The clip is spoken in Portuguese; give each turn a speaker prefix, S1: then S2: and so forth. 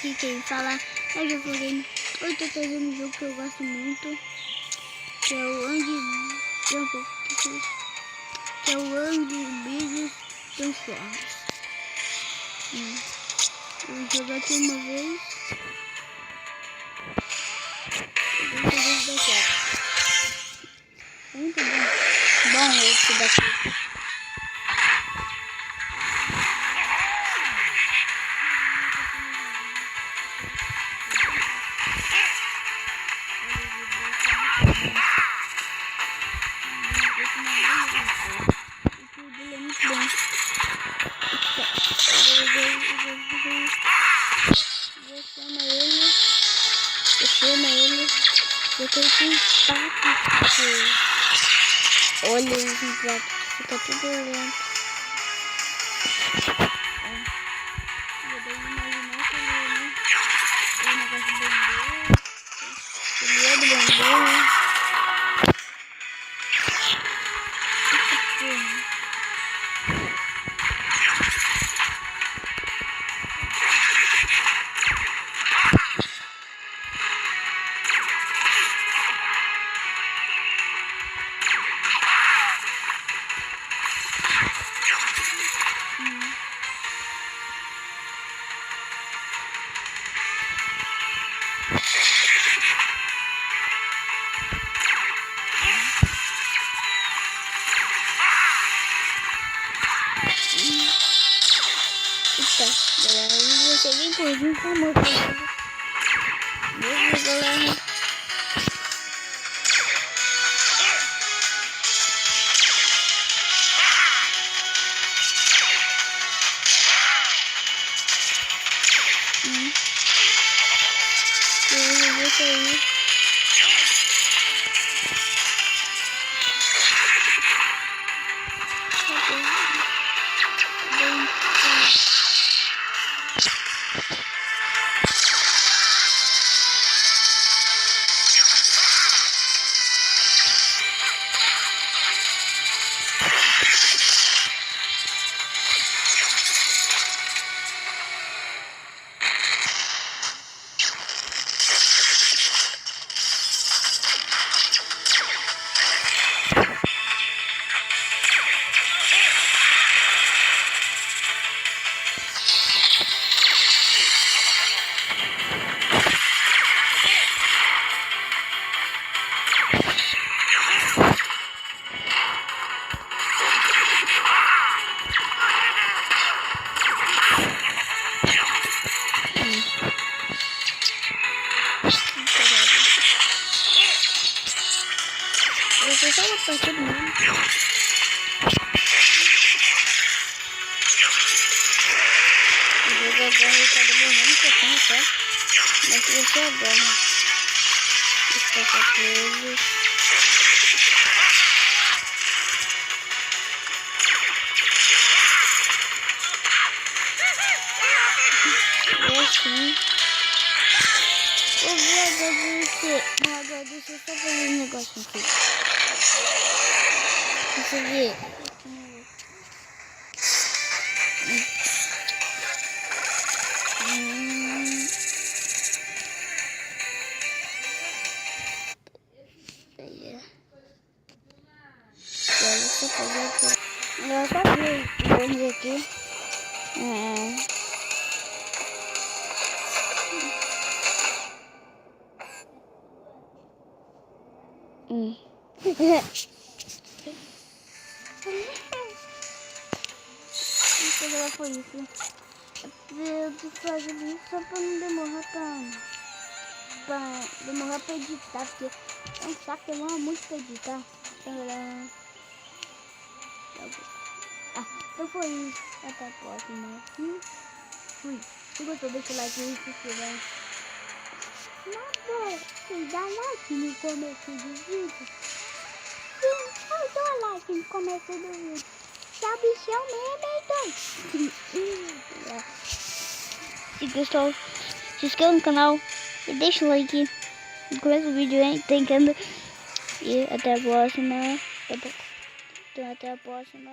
S1: aqui quem fala. Eu já joguei. Hoje eu tô trazendo um jogo que eu gosto muito, que é o Angri. Que é o Angri trafosmes. Eu vou jogar aqui uma vez. Deixa eu ver se dá certo. Muito bom. Bom esse daqui. Eu tenho que olha esse prato, fica tudo lento. Eu vou imaginar que ele é um negócio de bambu. Ele é de bambu. Galera, eu cheguei por junto com a moto. Beleza, galera. Eu vou sair. Eu só vou fazer mesmo. O jogo agora ele tá demorando um pouquinho até. Mas eu tô agora. Está preso. É assim. Eu vou agradecer. Não agradecer, só fazer um negócio aqui. Deixa eu ver. Deixa eu fazer aqui. Eu só vi aqui. Ela foi isso. Eu tô fazendo isso só pra não demorar pra editar, porque é um saco, demora muito pra editar. Então foi isso. Até a próxima. Fui. Se gostou, deixa o like e se inscreva. Não dá like no começo do vídeo. Sim, eu dou like no começo do vídeo. Tchau, bichão mesmo, então. Se gostou, se inscreva no canal e deixa o like no começo do vídeo, hein? Tentando. E até a próxima. Então, até a próxima.